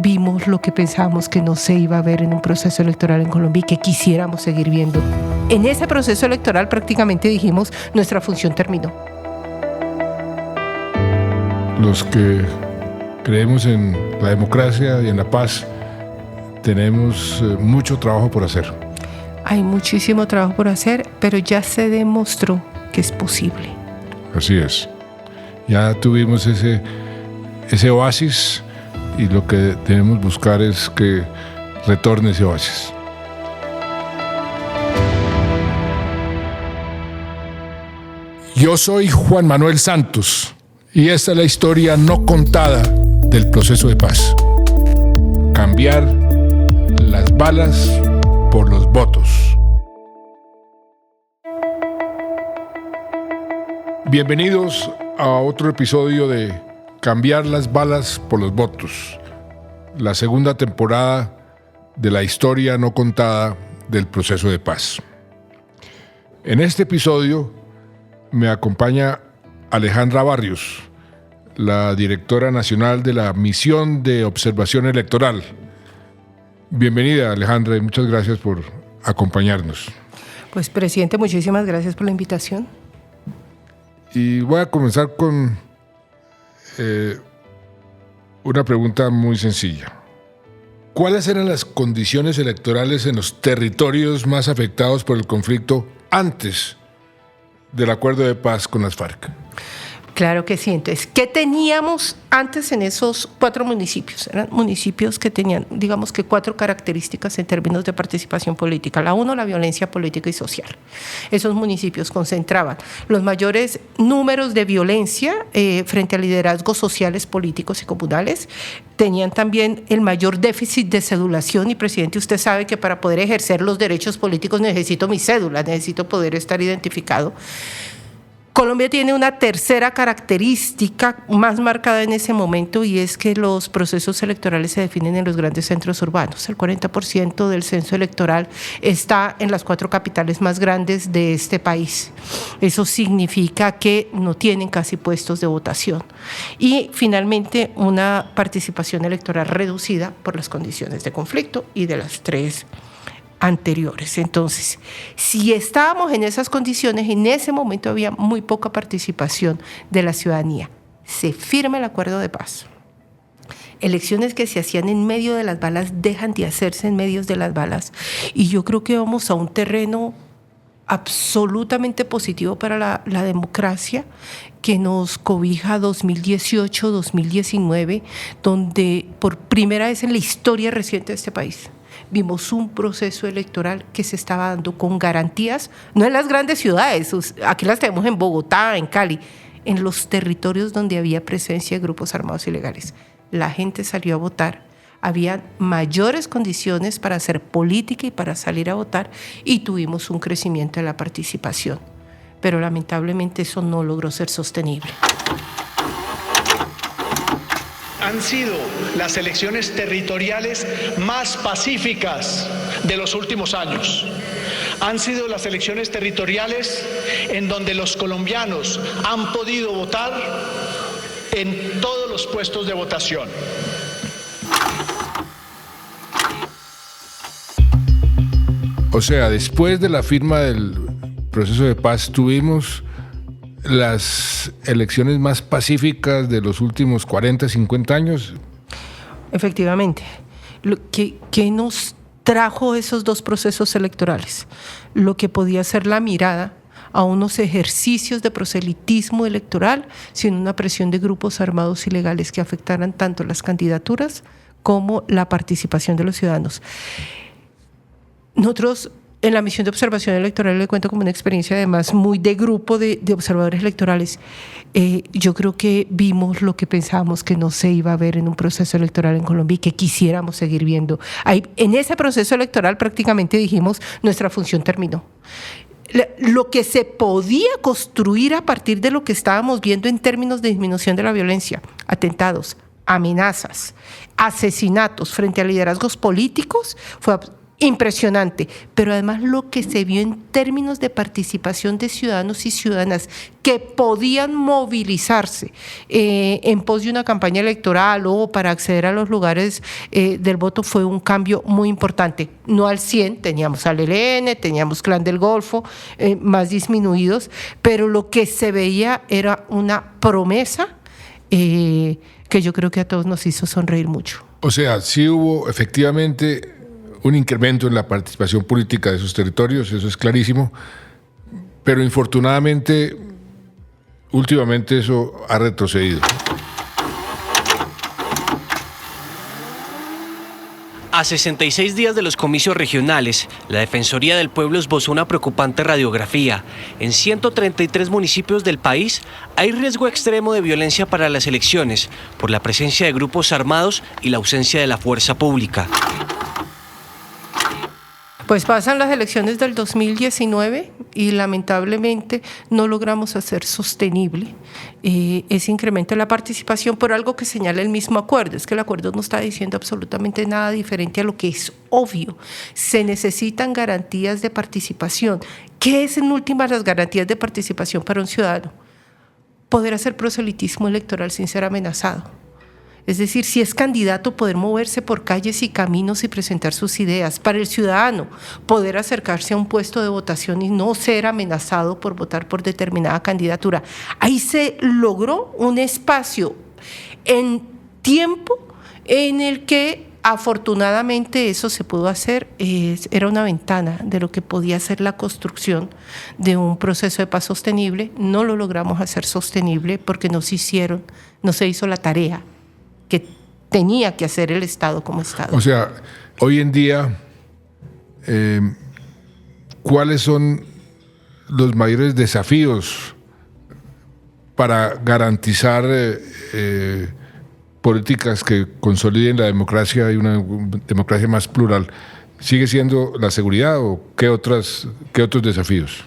vimos lo que pensábamos que no se iba a ver en un proceso electoral en Colombia y que quisiéramos seguir viendo. En ese proceso electoral prácticamente dijimos, nuestra función terminó. Los que creemos en la democracia y en la paz, tenemos mucho trabajo por hacer. Hay muchísimo trabajo por hacer, pero ya se demostró que es posible. Así es. Ya tuvimos ese oasis y lo que debemos buscar es que retorne ese oasis. Yo soy Juan Manuel Santos y esta es la historia no contada del proceso de paz. Cambiar las balas por los votos. Bienvenidos a otro episodio de Cambiar las balas por los votos, la segunda temporada de la historia no contada del proceso de paz. En este episodio me acompaña Alejandra Barrios, la directora nacional de la Misión de Observación Electoral. Bienvenida, Alejandra, y muchas gracias por acompañarnos. Pues, presidente, muchísimas gracias por la invitación. Y voy a comenzar con una pregunta muy sencilla. ¿Cuáles eran las condiciones electorales en los territorios más afectados por el conflicto antes del acuerdo de paz con las FARC? Claro que sí. Entonces, ¿qué teníamos antes en esos 4 municipios? Eran municipios que tenían, digamos que 4 características en términos de participación política. La 1, la violencia política y social. Esos municipios concentraban los mayores números de violencia frente a liderazgos sociales, políticos y comunales. Tenían también el mayor déficit de cedulación y, presidente, usted sabe que para poder ejercer los derechos políticos necesito mi cédula, necesito poder estar identificado. Colombia tiene una tercera característica más marcada en ese momento y es que los procesos electorales se definen en los grandes centros urbanos. El 40% del censo electoral está en las 4 capitales más grandes de este país. Eso significa que no tienen casi puestos de votación. Y finalmente una participación electoral reducida por las condiciones de conflicto y de las 3 anteriores. Entonces, si estábamos en esas condiciones, en ese momento había muy poca participación de la ciudadanía. Se firma el acuerdo de paz. Elecciones que se hacían en medio de las balas dejan de hacerse en medio de las balas. Y yo creo que vamos a un terreno absolutamente positivo para la democracia que nos cobija 2018, 2019, donde por primera vez en la historia reciente de este país vimos un proceso electoral que se estaba dando con garantías, no en las grandes ciudades, aquí las tenemos en Bogotá, en Cali, en los territorios donde había presencia de grupos armados ilegales. La gente salió a votar, había mayores condiciones para hacer política y para salir a votar y tuvimos un crecimiento de la participación, pero lamentablemente eso no logró ser sostenible. Han sido las elecciones territoriales más pacíficas de los últimos años. Han sido las elecciones territoriales en donde los colombianos han podido votar en todos los puestos de votación. O sea, después de la firma del proceso de paz tuvimos las elecciones más pacíficas de los últimos 40, 50 años. Efectivamente. ¿Qué nos trajo esos 2 procesos electorales? Lo que podía ser la mirada a unos ejercicios de proselitismo electoral sin una presión de grupos armados ilegales que afectaran tanto las candidaturas como la participación de los ciudadanos. Nosotros en la misión de observación electoral le cuento como una experiencia además muy de grupo de observadores electorales. Yo creo que vimos lo que pensábamos que no se iba a ver en un proceso electoral en Colombia y que quisiéramos seguir viendo. En ese proceso electoral prácticamente dijimos, nuestra función terminó. Lo que se podía construir a partir de lo que estábamos viendo en términos de disminución de la violencia, atentados, amenazas, asesinatos frente a liderazgos políticos, fue impresionante, pero además lo que se vio en términos de participación de ciudadanos y ciudadanas que podían movilizarse en pos de una campaña electoral o para acceder a los lugares del voto fue un cambio muy importante. No al 100, teníamos al ELN, teníamos Clan del Golfo, más disminuidos, pero lo que se veía era una promesa que yo creo que a todos nos hizo sonreír mucho. O sea, sí hubo efectivamente un incremento en la participación política de esos territorios, eso es clarísimo, pero infortunadamente, últimamente eso ha retrocedido. A 66 días de los comicios regionales, la Defensoría del Pueblo esbozó una preocupante radiografía. En 133 municipios del país hay riesgo extremo de violencia para las elecciones por la presencia de grupos armados y la ausencia de la fuerza pública. Pues pasan las elecciones del 2019 y lamentablemente no logramos hacer sostenible ese incremento de la participación por algo que señala el mismo acuerdo. Es que el acuerdo no está diciendo absolutamente nada diferente a lo que es obvio. Se necesitan garantías de participación. ¿Qué es en últimas las garantías de participación para un ciudadano? Poder hacer proselitismo electoral sin ser amenazado. Es decir, si es candidato, poder moverse por calles y caminos y presentar sus ideas. Para el ciudadano, poder acercarse a un puesto de votación y no ser amenazado por votar por determinada candidatura. Ahí se logró un espacio en tiempo en el que afortunadamente eso se pudo hacer. Era una ventana de lo que podía ser la construcción de un proceso de paz sostenible. No lo logramos hacer sostenible porque no se hizo la tarea que tenía que hacer el Estado como Estado. O sea, hoy en día, ¿cuáles son los mayores desafíos para garantizar políticas que consoliden la democracia y una democracia más plural? ¿Sigue siendo la seguridad o qué otros desafíos?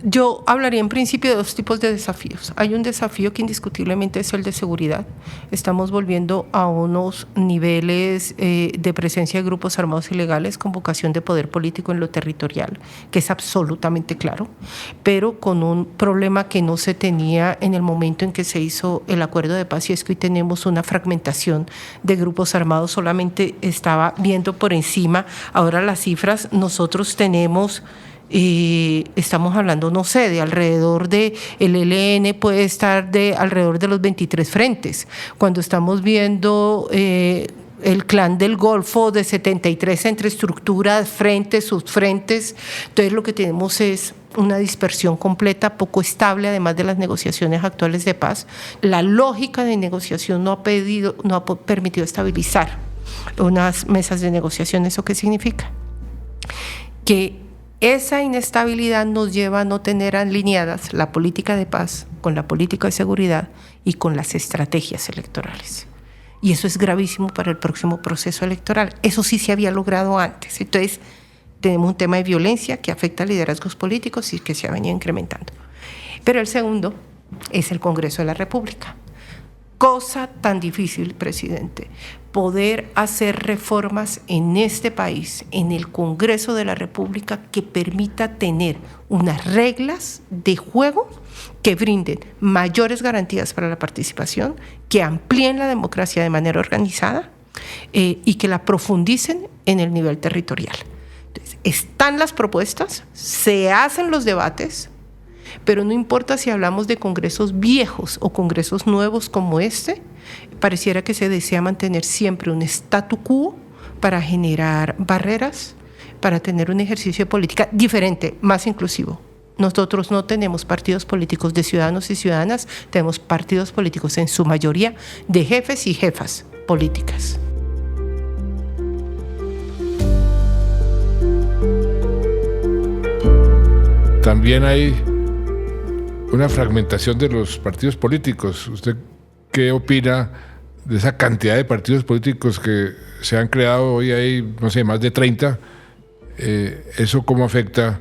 Yo hablaría en principio de dos tipos de desafíos. Hay un desafío que indiscutiblemente es el de seguridad. Estamos volviendo a unos niveles de presencia de grupos armados ilegales con vocación de poder político en lo territorial, que es absolutamente claro, pero con un problema que no se tenía en el momento en que se hizo el acuerdo de paz, y es que hoy tenemos una fragmentación de grupos armados. Solamente estaba viendo por encima ahora las cifras. Nosotros tenemos... estamos hablando, no sé, de alrededor de el ELN puede estar de alrededor de los 23 frentes, cuando estamos viendo el Clan del Golfo de 73 entre estructuras, frentes, subfrentes. Entonces lo que tenemos es una dispersión completa, poco estable, además de las negociaciones actuales de paz. La lógica de negociación no ha permitido estabilizar unas mesas de negociación. ¿Eso qué significa? Que esa inestabilidad nos lleva a no tener alineadas la política de paz con la política de seguridad y con las estrategias electorales. Y eso es gravísimo para el próximo proceso electoral. Eso sí se había logrado antes. Entonces, tenemos un tema de violencia que afecta a liderazgos políticos y que se ha venido incrementando. Pero el segundo es el Congreso de la República. Cosa tan difícil, presidente, poder hacer reformas en este país, en el Congreso de la República, que permita tener unas reglas de juego que brinden mayores garantías para la participación, que amplíen la democracia de manera organizada y que la profundicen en el nivel territorial. Entonces, están las propuestas, se hacen los debates, pero no importa si hablamos de congresos viejos o congresos nuevos como este, pareciera que se desea mantener siempre un statu quo para generar barreras, para tener un ejercicio de política diferente, más inclusivo. Nosotros no tenemos partidos políticos de ciudadanos y ciudadanas, tenemos partidos políticos en su mayoría de jefes y jefas políticas. También hay una fragmentación de los partidos políticos. ¿Usted qué opina de esa cantidad de partidos políticos que se han creado? Hoy hay, no sé, más de 30. ¿Eso cómo afecta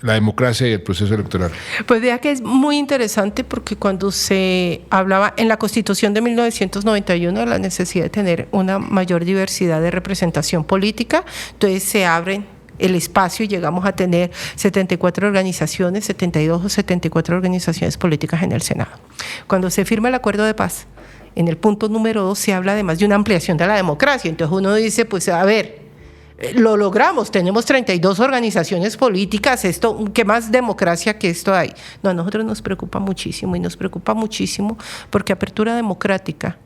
la democracia y el proceso electoral? Pues vea que es muy interesante porque cuando se hablaba en la Constitución de 1991 de la necesidad de tener una mayor diversidad de representación política, entonces se abren el espacio y llegamos a tener 74 organizaciones, 72 o 74 organizaciones políticas en el Senado. Cuando se firma el acuerdo de paz, en el punto número 2 se habla además de una ampliación de la democracia. Entonces uno dice, pues a ver, lo logramos, tenemos 32 organizaciones políticas, esto, ¿qué más democracia que esto hay? No, a nosotros nos preocupa muchísimo y nos preocupa muchísimo porque apertura democrática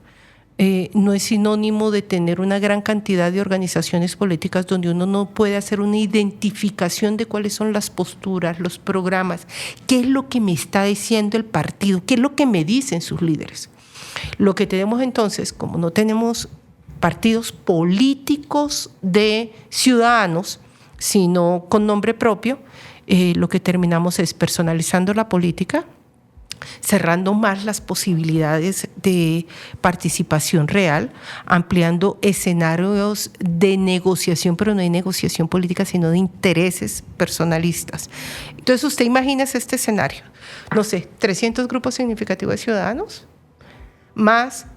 no es sinónimo de tener una gran cantidad de organizaciones políticas donde uno no puede hacer una identificación de cuáles son las posturas, los programas, qué es lo que me está diciendo el partido, qué es lo que me dicen sus líderes. Lo que tenemos entonces, como no tenemos partidos políticos de ciudadanos, sino con nombre propio, lo que terminamos es personalizando la política, cerrando más las posibilidades de participación real, ampliando escenarios de negociación, pero no de negociación política, sino de intereses personalistas. Entonces usted imagínese este escenario, no sé, 300 grupos significativos de ciudadanos, más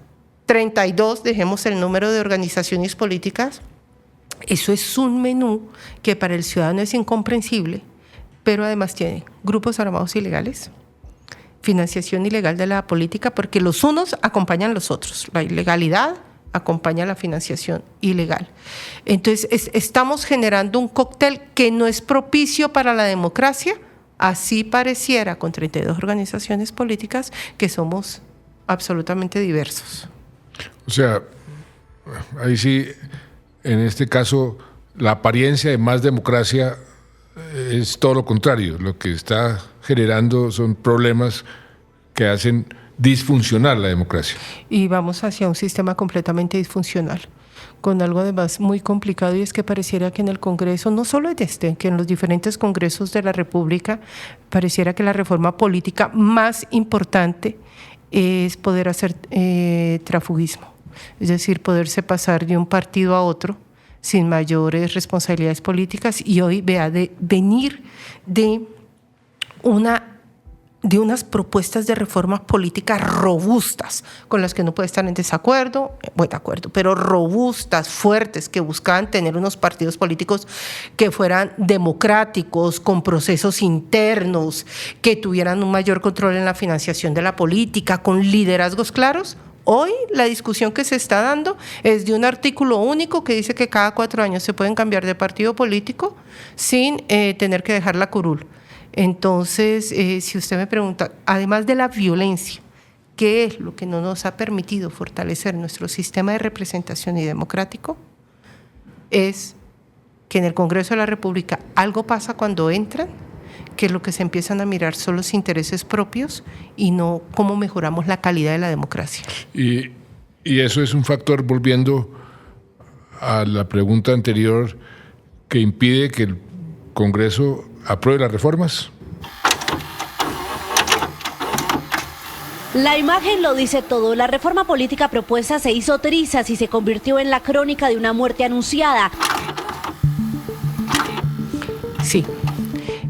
32, dejemos el número de organizaciones políticas. Eso es un menú que para el ciudadano es incomprensible, pero además tiene grupos armados ilegales, financiación ilegal de la política, porque los unos acompañan a los otros. La ilegalidad acompaña a la financiación ilegal. Entonces, estamos generando un cóctel que no es propicio para la democracia. Así pareciera con 32 organizaciones políticas que somos absolutamente diversos. O sea, ahí sí, en este caso, la apariencia de más democracia es todo lo contrario. Lo que está generando son problemas que hacen disfuncional la democracia. Y vamos hacia un sistema completamente disfuncional, con algo además muy complicado, y es que pareciera que en el Congreso, no solo en que en los diferentes congresos de la República, pareciera que la reforma política más importante es poder hacer transfugismo, es decir, poderse pasar de un partido a otro sin mayores responsabilidades políticas. Y hoy, vea, de venir de unas propuestas de reformas políticas robustas, con las que no puede estar en desacuerdo, pero robustas, fuertes, que buscaban tener unos partidos políticos que fueran democráticos, con procesos internos, que tuvieran un mayor control en la financiación de la política, con liderazgos claros. Hoy la discusión que se está dando es de un artículo único que dice que cada 4 años se pueden cambiar de partido político sin tener que dejar la curul. Entonces, si usted me pregunta, además de la violencia, ¿qué es lo que no nos ha permitido fortalecer nuestro sistema de representación y democrático? Es que en el Congreso de la República algo pasa cuando entran, que lo que se empiezan a mirar son los intereses propios y no cómo mejoramos la calidad de la democracia. Y eso es un factor, volviendo a la pregunta anterior, que impide que el Congreso apruebe las reformas. La imagen lo dice todo. La reforma política propuesta se hizo trizas y se convirtió en la crónica de una muerte anunciada. Sí.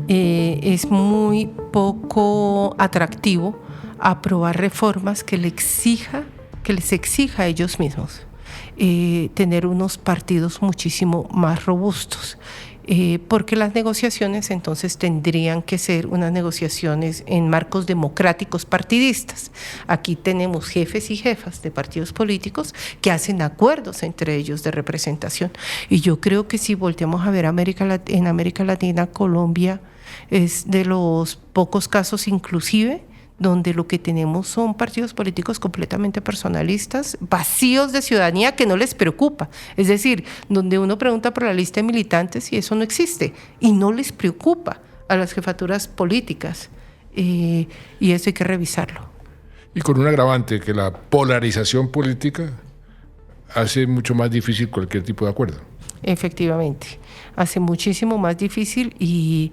Es muy poco atractivo aprobar reformas que les exija a ellos mismos tener unos partidos muchísimo más robustos, porque las negociaciones entonces tendrían que ser unas negociaciones en marcos democráticos partidistas. Aquí tenemos jefes y jefas de partidos políticos que hacen acuerdos entre ellos de representación, y yo creo que si volteamos a ver en América Latina, Colombia es de los pocos casos inclusive donde lo que tenemos son partidos políticos completamente personalistas, vacíos de ciudadanía, que no les preocupa. Es decir, donde uno pregunta por la lista de militantes y eso no existe, y no les preocupa a las jefaturas políticas, y eso hay que revisarlo. Y con un agravante, que la polarización política hace mucho más difícil cualquier tipo de acuerdo. Efectivamente, hace muchísimo más difícil, y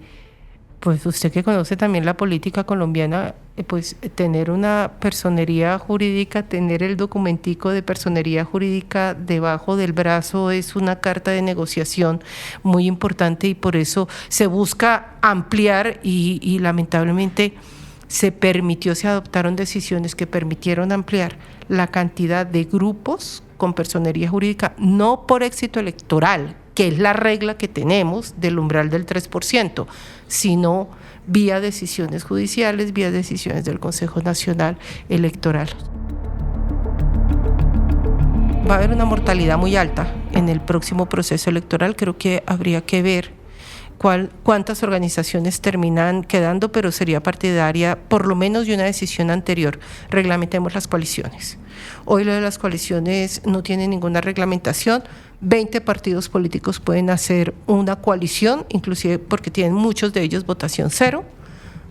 Pues usted que conoce también la política colombiana, pues tener una personería jurídica, tener el documentico de personería jurídica debajo del brazo es una carta de negociación muy importante, y por eso se busca ampliar y lamentablemente se adoptaron decisiones que permitieron ampliar la cantidad de grupos con personería jurídica, no por éxito electoral, que es la regla que tenemos del umbral del 3%, sino vía decisiones judiciales, vía decisiones del Consejo Nacional Electoral. Va a haber una mortalidad muy alta en el próximo proceso electoral. Creo que habría que ver cuántas organizaciones terminan quedando, pero sería partidaria por lo menos de una decisión anterior. Reglamentemos las coaliciones. Hoy lo de las coaliciones no tiene ninguna reglamentación. 20 partidos políticos pueden hacer una coalición, inclusive porque tienen muchos de ellos votación cero.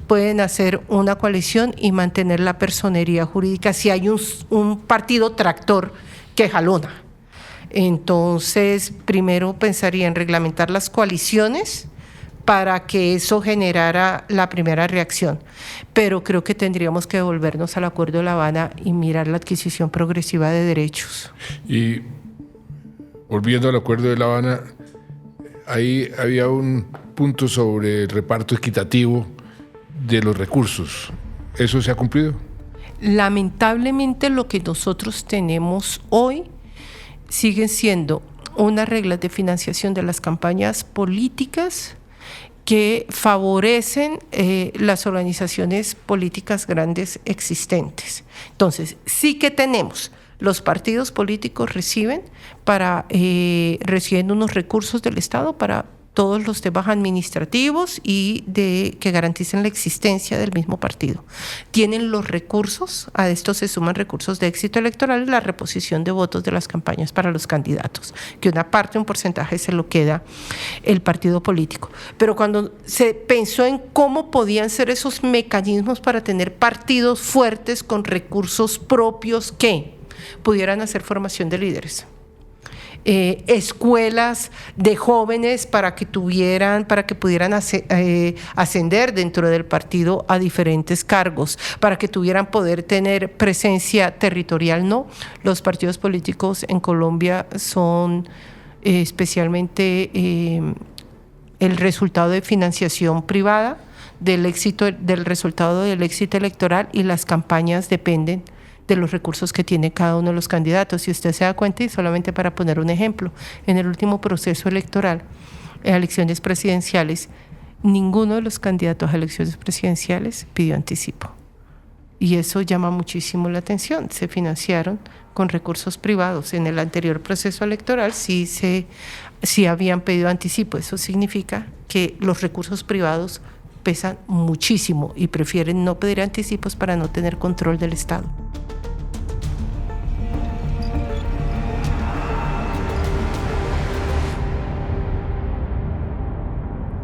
Pueden hacer una coalición y mantener la personería jurídica si hay un partido tractor que jalona. Entonces, primero pensaría en reglamentar las coaliciones para que eso generara la primera reacción. Pero creo que tendríamos que devolvernos al Acuerdo de La Habana y mirar la adquisición progresiva de derechos. Y volviendo al Acuerdo de La Habana, ahí había un punto sobre el reparto equitativo de los recursos. ¿Eso se ha cumplido? Lamentablemente lo que nosotros tenemos hoy siguen siendo unas reglas de financiación de las campañas políticas que favorecen las organizaciones políticas grandes existentes. Entonces, sí que tenemos, los partidos políticos reciben unos recursos del Estado para todos los temas administrativos y que garanticen la existencia del mismo partido. Tienen los recursos, a esto se suman recursos de éxito electoral y la reposición de votos de las campañas para los candidatos, que una parte, un porcentaje se lo queda el partido político. Pero cuando se pensó en cómo podían ser esos mecanismos para tener partidos fuertes con recursos propios que pudieran hacer formación de líderes, escuelas de jóvenes para que pudieran ascender dentro del partido a diferentes cargos, para que tuvieran poder tener presencia territorial. No, los partidos políticos en Colombia son especialmente el resultado de financiación privada, del resultado del éxito electoral, y las campañas dependen de los recursos que tiene cada uno de los candidatos. Si usted se da cuenta, y solamente para poner un ejemplo, en el último proceso electoral, en elecciones presidenciales, ninguno de los candidatos a elecciones presidenciales pidió anticipo. Y eso llama muchísimo la atención. Se financiaron con recursos privados. En el anterior proceso electoral sí habían pedido anticipo. Eso significa que los recursos privados pesan muchísimo y prefieren no pedir anticipos para no tener control del Estado.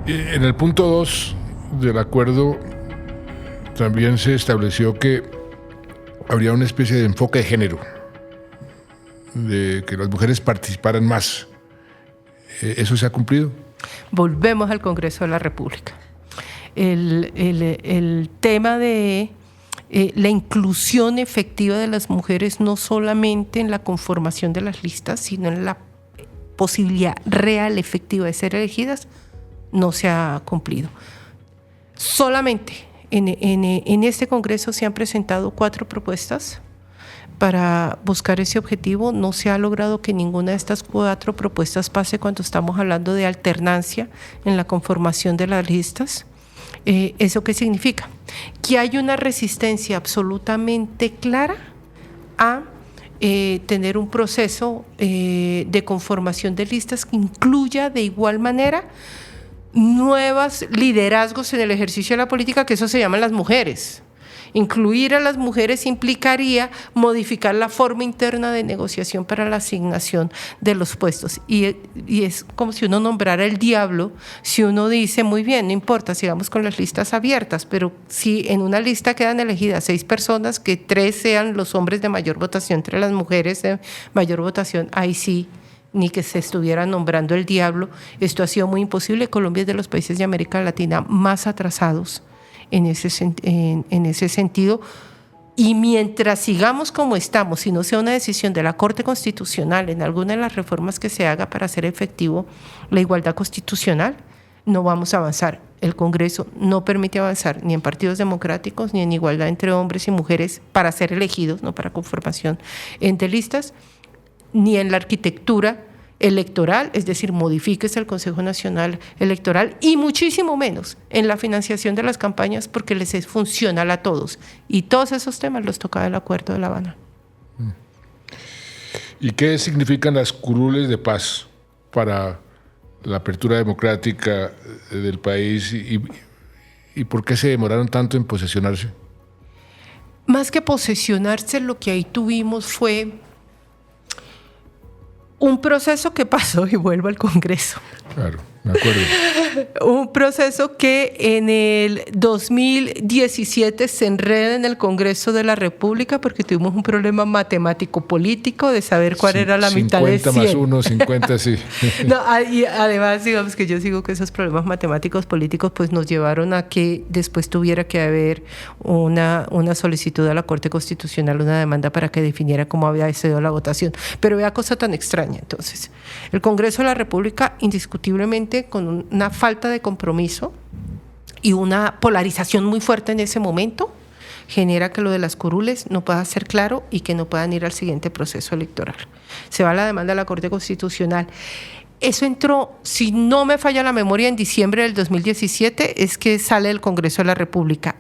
En el punto 2 del acuerdo también se estableció que habría una especie de enfoque de género, de que las mujeres participaran más. ¿Eso se ha cumplido? Volvemos al Congreso de la República. El tema de la inclusión efectiva de las mujeres, no solamente en la conformación de las listas, sino en la posibilidad real, efectiva de ser elegidas, no se ha cumplido. Solamente en este Congreso se han presentado 4 propuestas para buscar ese objetivo. No se ha logrado que ninguna de estas 4 propuestas pase cuando estamos hablando de alternancia en la conformación de las listas. ¿Eso qué significa? Que hay una resistencia absolutamente clara a tener un proceso de conformación de listas que incluya de igual manera nuevos liderazgos en el ejercicio de la política, que eso se llaman las mujeres. Incluir a las mujeres implicaría modificar la forma interna de negociación para la asignación de los puestos. Y es como si uno nombrara el diablo, si uno dice, muy bien, no importa, sigamos con las listas abiertas, pero si en una lista quedan elegidas 6 personas, que 3 sean los hombres de mayor votación entre las mujeres de mayor votación, ahí sí ni que se estuviera nombrando el diablo. Esto ha sido muy imposible. Colombia es de los países de América Latina más atrasados en ese sentido. Y mientras sigamos como estamos, si no sea una decisión de la Corte Constitucional en alguna de las reformas que se haga para hacer efectivo la igualdad constitucional, no vamos a avanzar. El Congreso no permite avanzar ni en partidos democráticos ni en igualdad entre hombres y mujeres para ser elegidos, no para conformación de listas, ni en la arquitectura electoral, es decir, modifíquese el Consejo Nacional Electoral, y muchísimo menos en la financiación de las campañas, porque les es funcional a todos. Y todos esos temas los tocaba el Acuerdo de La Habana. ¿Y qué significan las curules de paz para la apertura democrática del país y por qué se demoraron tanto en posesionarse? Más que posesionarse, lo que ahí tuvimos fue un proceso que pasó, y vuelvo al Congreso. Claro, me acuerdo. Un proceso que en el 2017 se enreda en el Congreso de la República porque tuvimos un problema matemático-político de saber cuál era la mitad de 100. 50 más 1, 50, sí. No, y además, digamos que yo sigo que esos problemas matemáticos políticos pues nos llevaron a que después tuviera que haber una solicitud a la Corte Constitucional, una demanda para que definiera cómo había sido la votación. Pero vea cosa tan extraña. Entonces, el Congreso de la República, indiscutiblemente, con una falta de compromiso y una polarización muy fuerte en ese momento, genera que lo de las curules no pueda ser claro y que no puedan ir al siguiente proceso electoral. Se va la demanda a la Corte Constitucional. Eso entró, si no me falla la memoria, en diciembre del 2017, es que sale del Congreso de la República.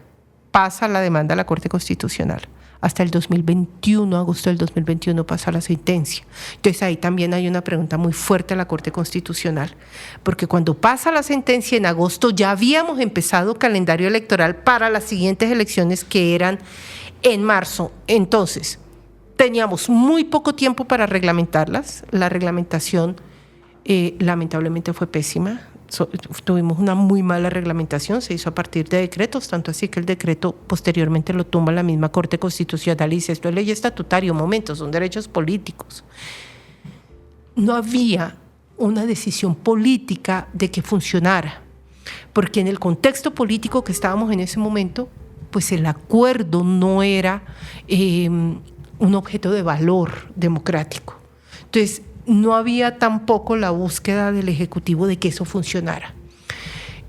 Pasa la demanda a la Corte Constitucional. Hasta el 2021, agosto del 2021, pasa la sentencia. Entonces ahí también hay una pregunta muy fuerte a la Corte Constitucional, porque cuando pasa la sentencia en agosto ya habíamos empezado calendario electoral para las siguientes elecciones, que eran en marzo. Entonces teníamos muy poco tiempo para reglamentarlas. La reglamentación lamentablemente fue pésima. Tuvimos una muy mala reglamentación, se hizo a partir de decretos, tanto así que el decreto posteriormente lo tumba la misma Corte Constitucional y dice: esto es ley estatutaria, un momento, son derechos políticos. No había una decisión política de que funcionara, porque en el contexto político que estábamos en ese momento, pues el acuerdo no era un objeto de valor democrático. Entonces, no había tampoco la búsqueda del Ejecutivo de que eso funcionara.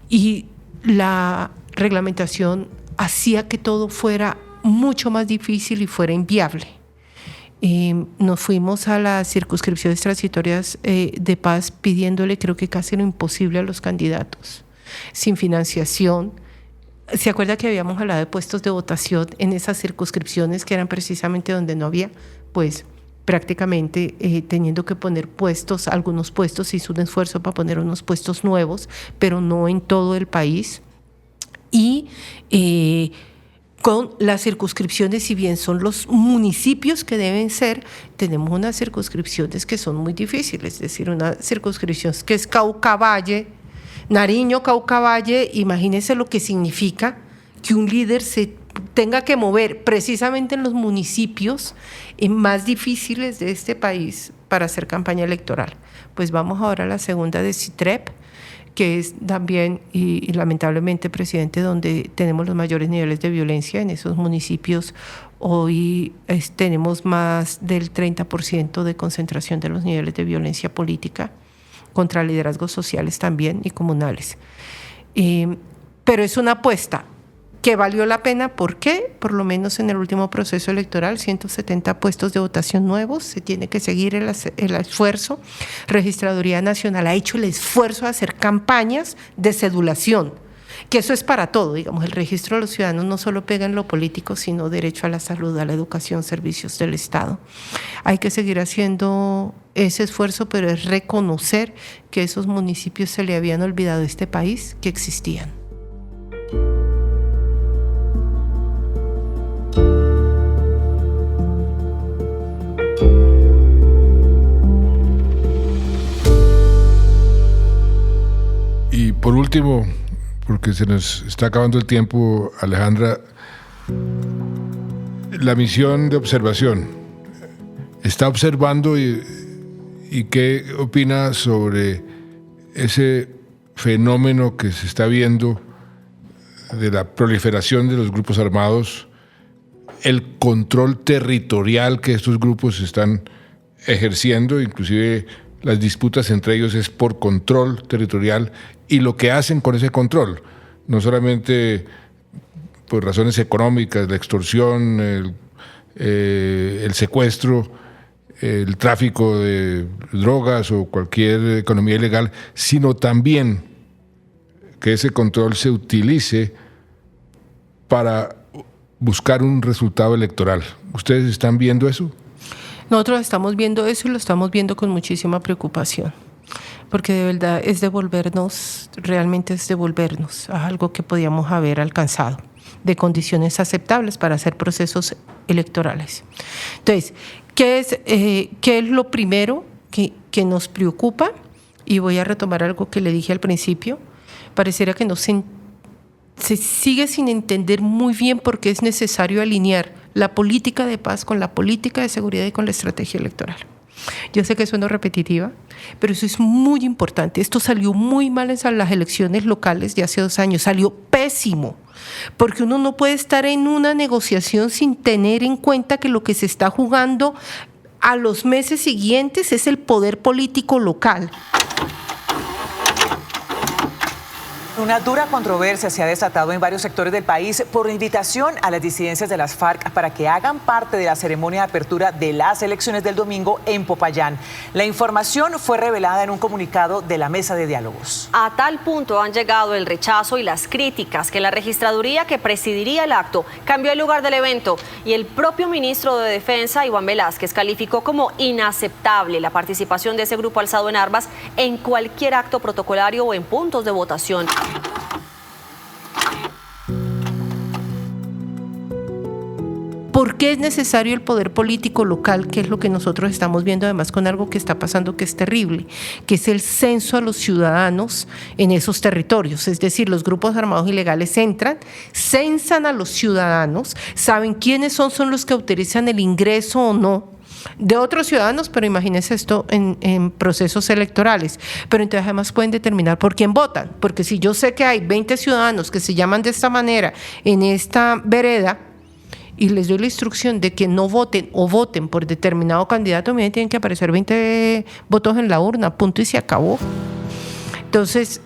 Y la reglamentación hacía que todo fuera mucho más difícil y fuera inviable. Nos fuimos a las circunscripciones transitorias de paz pidiéndole, creo que casi lo imposible a los candidatos, sin financiación. ¿Se acuerda que habíamos hablado de puestos de votación en esas circunscripciones que eran precisamente donde no había? Pues prácticamente teniendo que poner puestos, algunos puestos, hizo un esfuerzo para poner unos puestos nuevos, pero no en todo el país. Y con las circunscripciones, si bien son los municipios que deben ser, tenemos unas circunscripciones que son muy difíciles, es decir, una circunscripción que es Cauca-Valle, Nariño, Cauca-Valle. Imagínense lo que significa que un líder se tenga que mover precisamente en los municipios más difíciles de este país para hacer campaña electoral. Pues vamos ahora a la segunda de CITREP, que es también, y lamentablemente, presidente, donde tenemos los mayores niveles de violencia en esos municipios. Hoy tenemos más del 30% de concentración de los niveles de violencia política contra liderazgos sociales también y comunales. Pero es una apuesta que valió la pena. ¿Por qué? Por lo menos en el último proceso electoral, 170 puestos de votación nuevos, se tiene que seguir el esfuerzo. Registraduría Nacional ha hecho el esfuerzo de hacer campañas de cedulación, que eso es para todo, digamos, el registro de los ciudadanos no solo pega en lo político, sino derecho a la salud, a la educación, servicios del Estado. Hay que seguir haciendo ese esfuerzo, pero es reconocer que esos municipios se le habían olvidado a este país que existían. Y por último, porque se nos está acabando el tiempo, Alejandra, la misión de observación está observando y ¿Y qué opina sobre ese fenómeno que se está viendo de la proliferación de los grupos armados, el control territorial que estos grupos están ejerciendo, inclusive las disputas entre ellos es por control territorial y lo que hacen con ese control, no solamente por razones económicas, la extorsión, el secuestro, el tráfico de drogas o cualquier economía ilegal, sino también que ese control se utilice para buscar un resultado electoral. ¿Ustedes están viendo eso? Nosotros estamos viendo eso y lo estamos viendo con muchísima preocupación, porque de verdad realmente es devolvernos a algo que podíamos haber alcanzado de condiciones aceptables para hacer procesos electorales. Entonces, ¿qué es lo primero que nos preocupa? Y voy a retomar algo que le dije al principio. Pareciera que se sigue sin entender muy bien por qué es necesario alinear la política de paz con la política de seguridad y con la estrategia electoral. Yo sé que suena repetitiva, pero eso es muy importante. Esto salió muy mal en las elecciones locales de hace 2 años, salió pésimo, porque uno no puede estar en una negociación sin tener en cuenta que lo que se está jugando a los meses siguientes es el poder político local. Una dura controversia se ha desatado en varios sectores del país por invitación a las disidencias de las FARC para que hagan parte de la ceremonia de apertura de las elecciones del domingo en Popayán. La información fue revelada en un comunicado de la Mesa de Diálogos. A tal punto han llegado el rechazo y las críticas que la registraduría que presidiría el acto cambió el lugar del evento y el propio ministro de Defensa, Iván Velázquez, calificó como inaceptable la participación de ese grupo alzado en armas en cualquier acto protocolario o en puntos de votación. ¿Por qué es necesario el poder político local? Que es lo que nosotros estamos viendo además con algo que está pasando que es terrible, que es el censo a los ciudadanos en esos territorios. Es decir, los grupos armados ilegales entran, censan a los ciudadanos, saben quiénes son los que autorizan el ingreso o no de otros ciudadanos, pero imagínense esto en procesos electorales. Pero entonces además pueden determinar por quién votan, porque si yo sé que hay 20 ciudadanos que se llaman de esta manera en esta vereda, y les doy la instrucción de que no voten o voten por determinado candidato, me tienen que aparecer 20 votos en la urna, punto y se acabó. Entonces,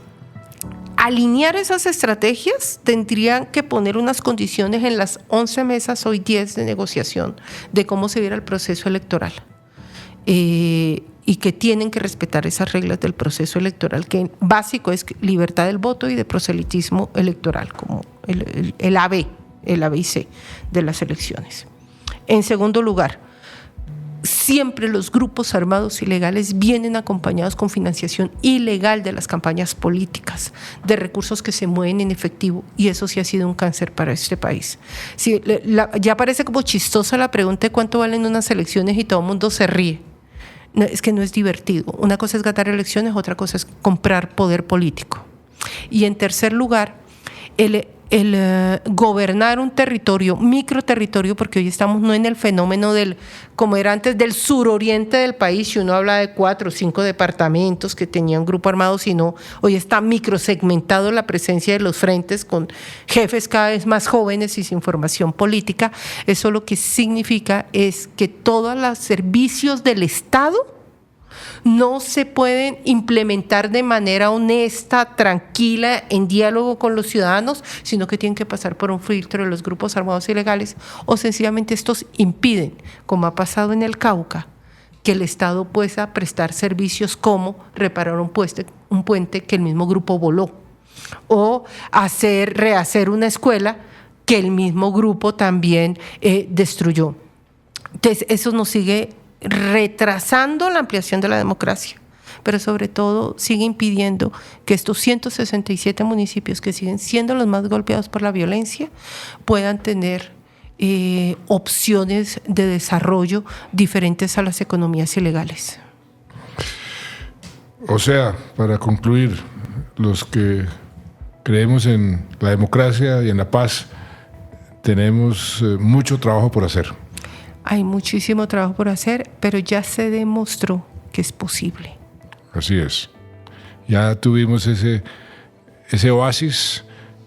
alinear esas estrategias tendrían que poner unas condiciones en las 11 mesas, hoy 10 de negociación, de cómo se viera el proceso electoral. Y que tienen que respetar esas reglas del proceso electoral, que básico es libertad del voto y de proselitismo electoral, como el AB. El ABC de las elecciones. En segundo lugar, siempre los grupos armados ilegales vienen acompañados con financiación ilegal de las campañas políticas, de recursos que se mueven en efectivo, y eso sí ha sido un cáncer para este país. Sí, ya parece como chistosa la pregunta de cuánto valen unas elecciones y todo el mundo se ríe. No, es que no es divertido. Una cosa es ganar elecciones, otra cosa es comprar poder político. Y en tercer lugar, el gobernar un territorio, microterritorio, porque hoy estamos no en el fenómeno como era antes, del suroriente del país, si uno habla de 4 o 5 departamentos que tenían grupo armado, sino hoy está microsegmentado la presencia de los frentes con jefes cada vez más jóvenes y sin formación política. Eso lo que significa es que todos los servicios del Estado no se pueden implementar de manera honesta, tranquila, en diálogo con los ciudadanos, sino que tienen que pasar por un filtro de los grupos armados ilegales, o sencillamente estos impiden, como ha pasado en el Cauca, que el Estado pueda prestar servicios como reparar un puente que el mismo grupo voló, o rehacer una escuela que el mismo grupo también destruyó. Entonces, eso nos sigue retrasando la ampliación de la democracia, pero sobre todo sigue impidiendo que estos 167 municipios que siguen siendo los más golpeados por la violencia puedan tener opciones de desarrollo diferentes a las economías ilegales. O sea, para concluir, los que creemos en la democracia y en la paz, tenemos mucho trabajo por hacer. Hay muchísimo trabajo por hacer, pero ya se demostró que es posible. Así es. Ya tuvimos ese oasis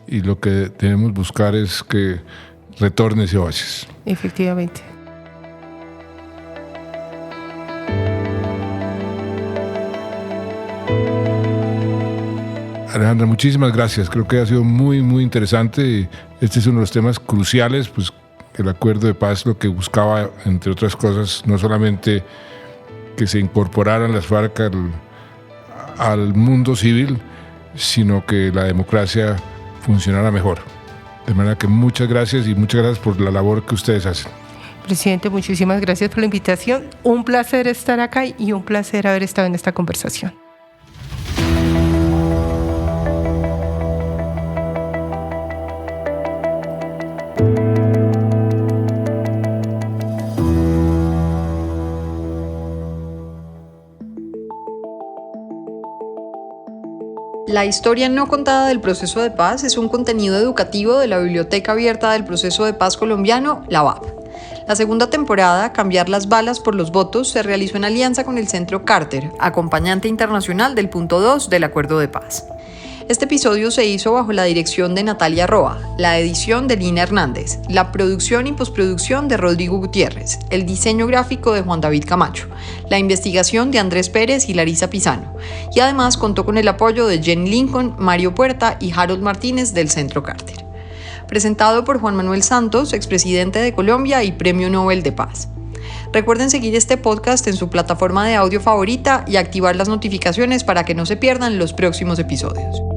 y lo que debemos buscar es que retorne ese oasis. Efectivamente. Alejandra, muchísimas gracias. Creo que ha sido muy, muy interesante. Este es uno de los temas cruciales, pues el acuerdo de paz lo que buscaba, entre otras cosas, no solamente que se incorporaran las FARC al mundo civil, sino que la democracia funcionara mejor. De manera que muchas gracias y muchas gracias por la labor que ustedes hacen. Presidente, muchísimas gracias por la invitación. Un placer estar acá y un placer haber estado en esta conversación. La historia no contada del proceso de paz es un contenido educativo de la Biblioteca Abierta del Proceso de Paz Colombiano, la BAP. La segunda temporada, Cambiar las balas por los votos, se realizó en alianza con el Centro Carter, acompañante internacional del punto 2 del Acuerdo de Paz. Este episodio se hizo bajo la dirección de Natalia Roa, la edición de Lina Hernández, la producción y postproducción de Rodrigo Gutiérrez, el diseño gráfico de Juan David Camacho, la investigación de Andrés Pérez y Larisa Pisano, y además contó con el apoyo de Jenny Lincoln, Mario Puerta y Harold Martínez del Centro Carter. Presentado por Juan Manuel Santos, expresidente de Colombia y Premio Nobel de Paz. Recuerden seguir este podcast en su plataforma de audio favorita y activar las notificaciones para que no se pierdan los próximos episodios.